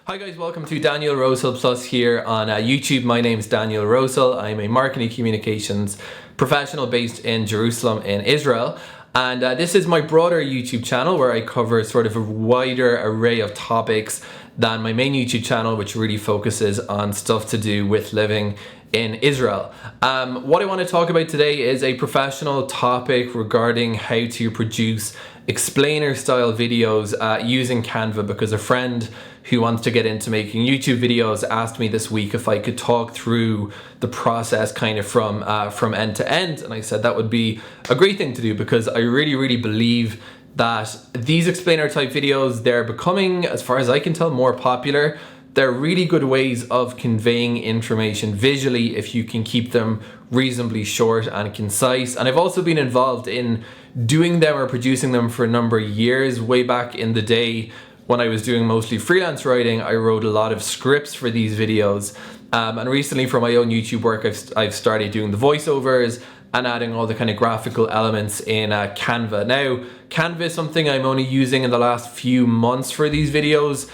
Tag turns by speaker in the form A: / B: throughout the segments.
A: Hi guys, welcome to Daniel Rosehill Plus here on YouTube. My name is Daniel Rosehill. I'm a marketing communications professional based in Jerusalem in Israel. And this is my broader YouTube channel where I cover sort of a wider array of topics than my main YouTube channel, which really focuses on stuff to do with living in Israel. What I want to talk about today is a professional topic regarding how to produce explainer style videos using Canva, because a friend who wants to get into making YouTube videos asked me this week if I could talk through the process kind of from end to end, and I said that would be a great thing to do because I really believe that these explainer type videos, they're becoming, as far as I can tell, more popular. They're really good ways of conveying information visually if you can keep them reasonably short and concise. And I've also been involved in doing them or producing them for a number of years. Way back in the day when I was doing mostly freelance writing, I wrote a lot of scripts for these videos. And recently for my own YouTube work, I've started doing the voiceovers and adding all the kind of graphical elements in Canva. Now, Canva is something I'm only using in the last few months for these videos.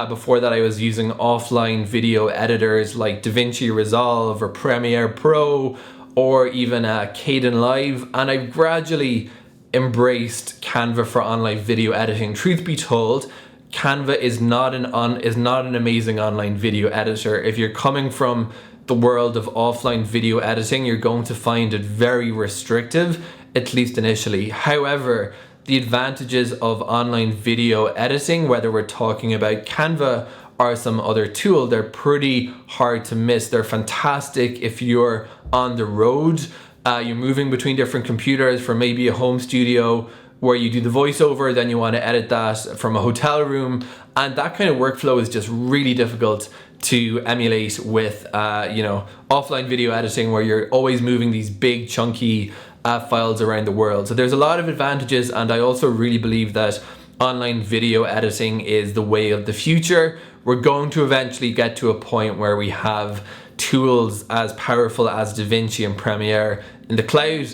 A: Before that, I was using offline video editors like DaVinci Resolve or Premiere Pro or even Kdenlive, and I've gradually embraced Canva for online video editing. Truth be told, Canva is not an amazing online video editor. If you're coming from the world of offline video editing, you're going to find it very restrictive, at least initially. However, the advantages of online video editing, whether we're talking about Canva or some other tool, they're pretty hard to miss. They're fantastic if you're on the road, you're moving between different computers from maybe a home studio where you do the voiceover, then you want to edit that from a hotel room, and that kind of workflow is just really difficult to emulate with offline video editing, where you're always moving these big chunky files around the world. So there's a lot of advantages, and I also really believe that online video editing is the way of the future. We're going to eventually get to a point where we have tools as powerful as DaVinci and Premiere in the cloud,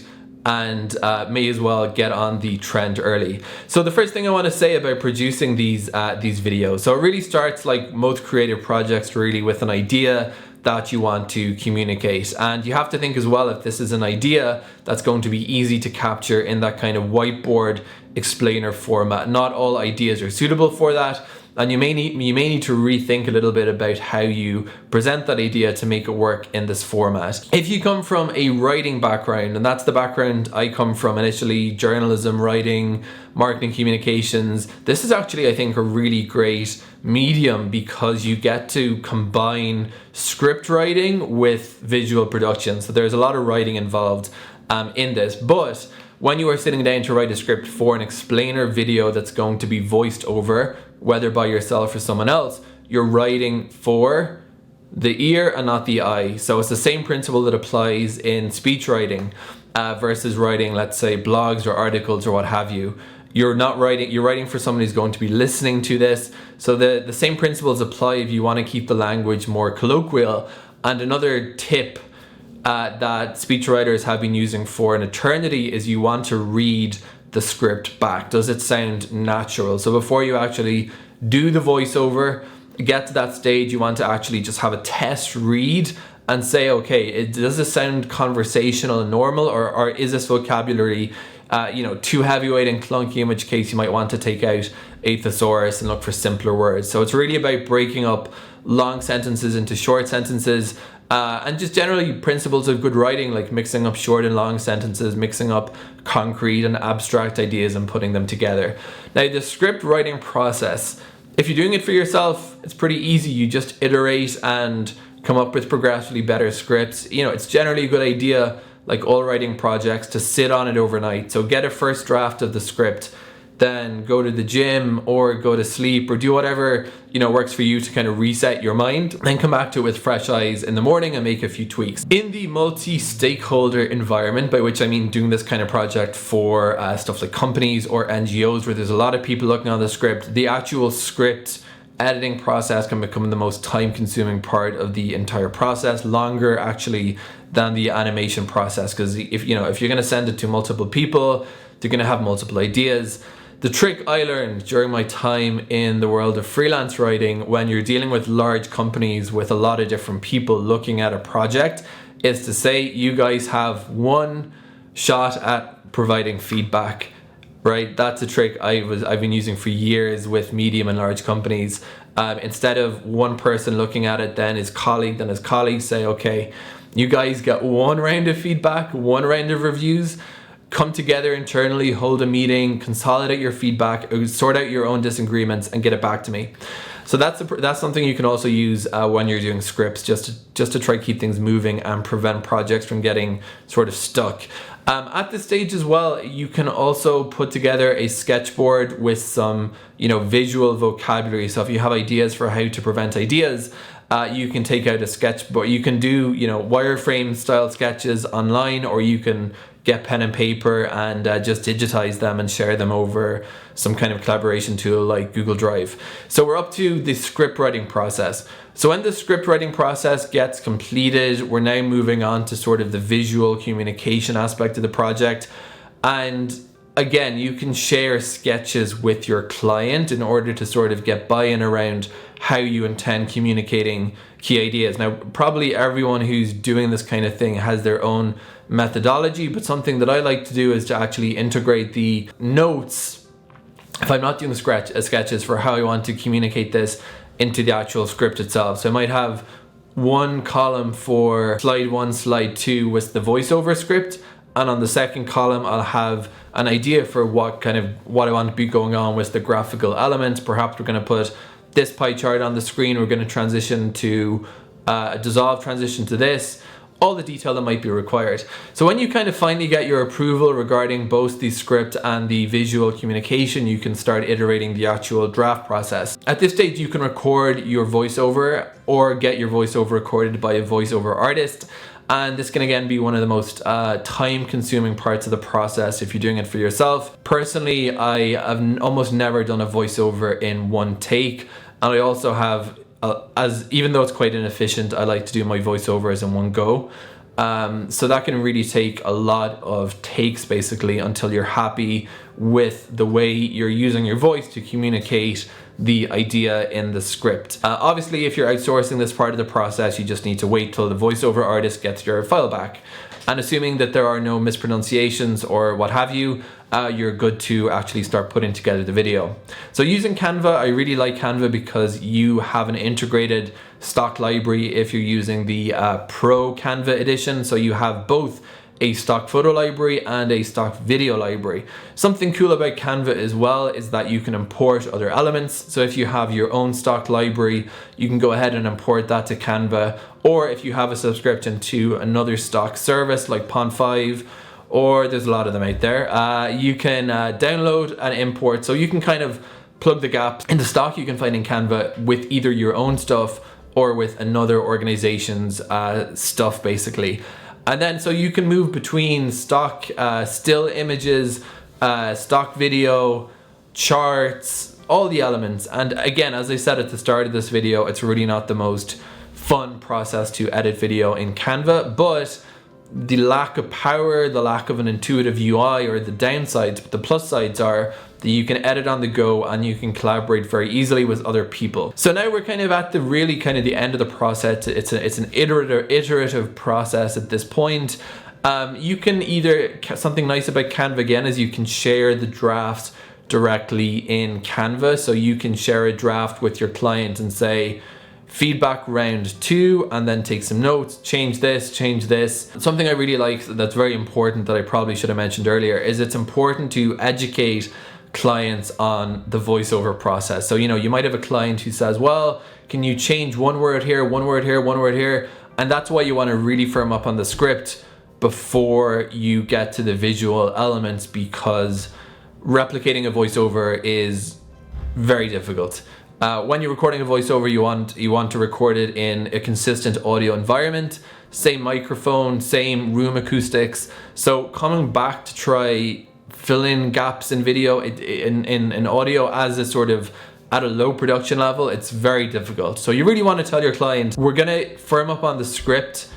A: and may as well get on the trend early. So the first thing I want to say about producing these videos, so it really starts, like most creative projects, really with an idea that you want to communicate. And you have to think as well, if this is an idea that's going to be easy to capture in that kind of whiteboard explainer format. Not all ideas are suitable for that, and you may need to rethink a little bit about how you present that idea to make it work in this format. If you come from a writing background, and that's the background I come from initially, journalism, writing, marketing communications, this is actually, I think, a really great medium because you get to combine script writing with visual production. So there's a lot of writing involved in this, but when you are sitting down to write a script for an explainer video that's going to be voiced over, whether by yourself or someone else, you're writing for the ear and not the eye. So it's the same principle that applies in speech writing versus writing, let's say, blogs or articles or what have you. You're writing for someone who's going to be listening to this. So the same principles apply if you want to keep the language more colloquial. And another tip that speechwriters have been using for an eternity is you want to read the script back. Does it sound natural? So before you actually do the voiceover, get to that stage, you want to actually just have a test read and say, okay, does this sound conversational and normal, or is this vocabulary too heavyweight and clunky, in which case you might want to take out a thesaurus and look for simpler words. So it's really about breaking up long sentences into short sentences, and just generally principles of good writing, like mixing up short and long sentences, mixing up concrete and abstract ideas and putting them together. Now, the script writing process, if you're doing it for yourself, it's pretty easy. You just iterate and come up with progressively better scripts. It's generally a good idea, like all writing projects, to sit on it overnight. So get a first draft of the script, then go to the gym or go to sleep or do whatever works for you to kind of reset your mind, then come back to it with fresh eyes in the morning and make a few tweaks. In the multi-stakeholder environment, by which I mean doing this kind of project for stuff like companies or NGOs where there's a lot of people looking on the script, the actual script editing process can become the most time-consuming part of the entire process, longer actually than the animation process, because if you're going to send it to multiple people, they're going to have multiple ideas. The trick I learned during my time in the world of freelance writing, when you're dealing with large companies with a lot of different people looking at a project, is to say you guys have one shot at providing feedback, right? That's a trick I've been using for years with medium and large companies. Instead of one person looking at it, then his colleagues say, okay, you guys get one round of feedback, one round of reviews. Come together internally, hold a meeting, consolidate your feedback, sort out your own disagreements, and get it back to me. So that's something you can also use when you're doing scripts, just to try to keep things moving and prevent projects from getting sort of stuck. At this stage as well, you can also put together a sketchboard with some, visual vocabulary. So if you have ideas for how to prevent ideas, you can take out a sketchboard. You can do, wireframe style sketches online, or you can get pen and paper and just digitize them and share them over some kind of collaboration tool like Google Drive. So we're up to the script writing process. So when the script writing process gets completed, we're now moving on to sort of the visual communication aspect of the project. And again, you can share sketches with your client in order to sort of get buy-in around how you intend communicating key ideas. Now, probably everyone who's doing this kind of thing has their own methodology, but something that I like to do is to actually integrate the notes, if I'm not doing sketches, for how I want to communicate this into the actual script itself. So I might have one column for slide 1, slide 2 with the voiceover script, and on the second column I'll have an idea for what I want to be going on with the graphical elements. Perhaps we're going to put this pie chart on the screen, we're going to transition to a dissolve transition to this, all the detail that might be required. So when you kind of finally get your approval regarding both the script and the visual communication, you can start iterating the actual draft process. At this stage, you can record your voiceover or get your voiceover recorded by a voiceover artist. And this can again be one of the most time-consuming parts of the process if you're doing it for yourself. Personally, I have almost never done a voiceover in one take, and I also have, even though it's quite inefficient, I like to do my voiceovers in one go. So that can really take a lot of takes basically until you're happy with the way you're using your voice to communicate the idea in the script. Obviously, if you're outsourcing this part of the process, you just need to wait till the voiceover artist gets your file back. And assuming that there are no mispronunciations or what have you, you're good to actually start putting together the video. So using Canva, I really like Canva because you have an integrated stock library if you're using the Pro Canva edition. So you have both a stock photo library and a stock video library. Something cool about Canva as well is that you can import other elements. So if you have your own stock library, you can go ahead and import that to Canva. Or if you have a subscription to another stock service like Pond5, or there's a lot of them out there, you can download and import. So you can kind of plug the gaps in the stock you can find in Canva with either your own stuff or with another organization's stuff basically. And then so you can move between stock still images, stock video, charts, all the elements. And again, as I said at the start of this video, it's really not the most fun process to edit video in Canva, but the lack of power, the lack of an intuitive UI or the downsides, but the plus sides are that you can edit on the go and you can collaborate very easily with other people. So now we're kind of at the really kind of the end of the process. It's an iterative process at this point. You can either, something nice about Canva again is you can share the drafts directly in Canva. So you can share a draft with your client and say, feedback round 2, and then take some notes, change this. Something I really like that's very important that I probably should have mentioned earlier is it's important to educate clients on the voiceover process. So, you might have a client who says, well, can you change one word here, one word here, one word here? And that's why you want to really firm up on the script before you get to the visual elements, because replicating a voiceover is very difficult. When you're recording a voiceover, you want to record it in a consistent audio environment, same microphone, same room acoustics. So coming back to try fill in gaps in video, in audio as a sort of at a low production level, it's very difficult. So you really want to tell your client, we're gonna firm up on the script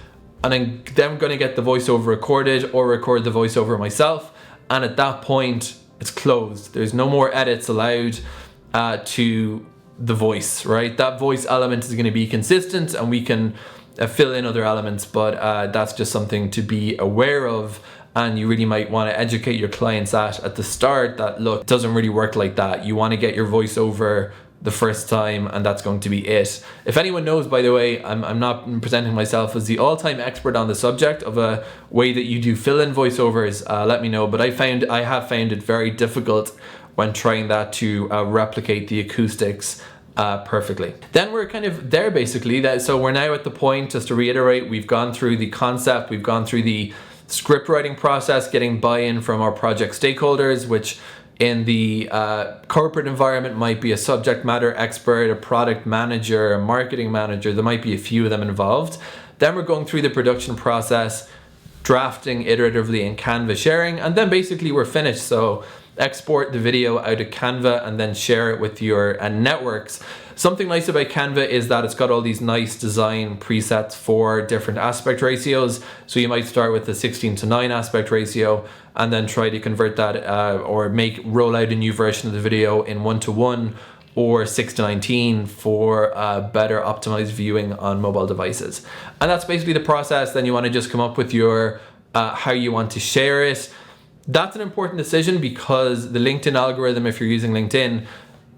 A: and then I'm gonna get the voiceover recorded or record the voiceover myself. And at that point, It's closed. There's no more edits allowed to the voice, right? That voice element is going to be consistent, and we can fill in other elements, but that's just something to be aware of. And you really might want to educate your clients at the start that, look, it doesn't really work like that. You want to get your voiceover the first time, and that's going to be it. If anyone knows, by the way, I'm not presenting myself as the all-time expert on the subject of a way that you do fill-in voiceovers, let me know. But I have found it very difficult when trying that to replicate the acoustics perfectly. Then we're kind of there basically. So we're now at the point, just to reiterate, we've gone through the concept, we've gone through the script writing process, getting buy-in from our project stakeholders, which in the corporate environment might be a subject matter expert, a product manager, a marketing manager. There might be a few of them involved. Then we're going through the production process, drafting iteratively in Canva, sharing, and then basically we're finished. So export the video out of Canva and then share it with your networks. Something nice about Canva is that it's got all these nice design presets for different aspect ratios. So you might start with the 16:9 aspect ratio and then try to convert that or roll out a new version of the video in 1:1 or 6:19 for better optimized viewing on mobile devices. And that's basically the process. Then you want to just come up with your how you want to share it. That's an important decision because the LinkedIn algorithm, if you're using LinkedIn,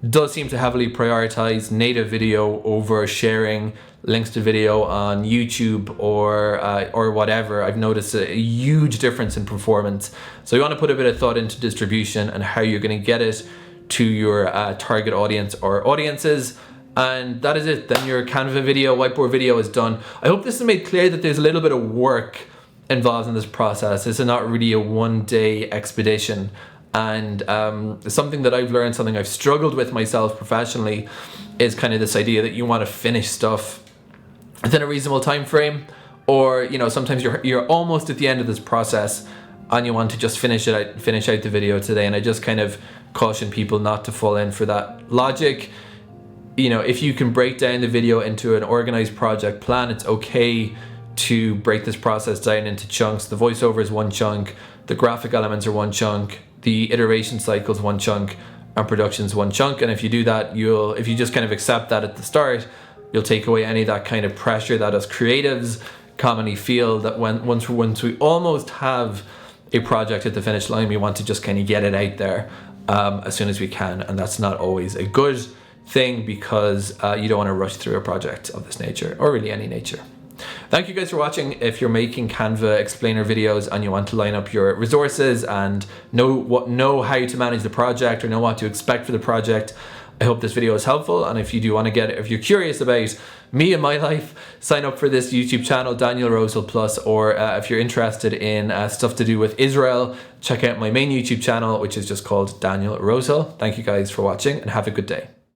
A: does seem to heavily prioritize native video over sharing links to video on YouTube or whatever. I've noticed a huge difference in performance. So you want to put a bit of thought into distribution and how you're going to get it to your target audience or audiences. And that is it. Then your Canva video, whiteboard video is done. I hope this has made clear that there's a little bit of work involved in this process. This is not really a one-day expedition. And something that I've learned, something I've struggled with myself professionally, is kind of this idea that you want to finish stuff within a reasonable time frame, or sometimes you're almost at the end of this process and you want to just finish out the video today. And I just kind of caution people not to fall in for that logic. If you can break down the video into an organized project plan, it's okay to break this process down into chunks. The voiceover is one chunk, the graphic elements are one chunk, the iteration cycle is one chunk, and production is one chunk. And if you do that, if you just kind of accept that at the start, you'll take away any of that kind of pressure that us creatives commonly feel, that once we almost have a project at the finish line, we want to just kind of get it out there as soon as we can. And that's not always a good thing, because you don't want to rush through a project of this nature, or really any nature. Thank you guys for watching. If you're making Canva explainer videos and you want to line up your resources and know how to manage the project or know what to expect for the project, I hope this video is helpful. And if you do want to if you're curious about me and my life, sign up for this YouTube channel, Daniel Rosehill Plus, or if you're interested in stuff to do with Israel, check out my main YouTube channel, which is just called Daniel Rosehill. Thank you guys for watching and have a good day.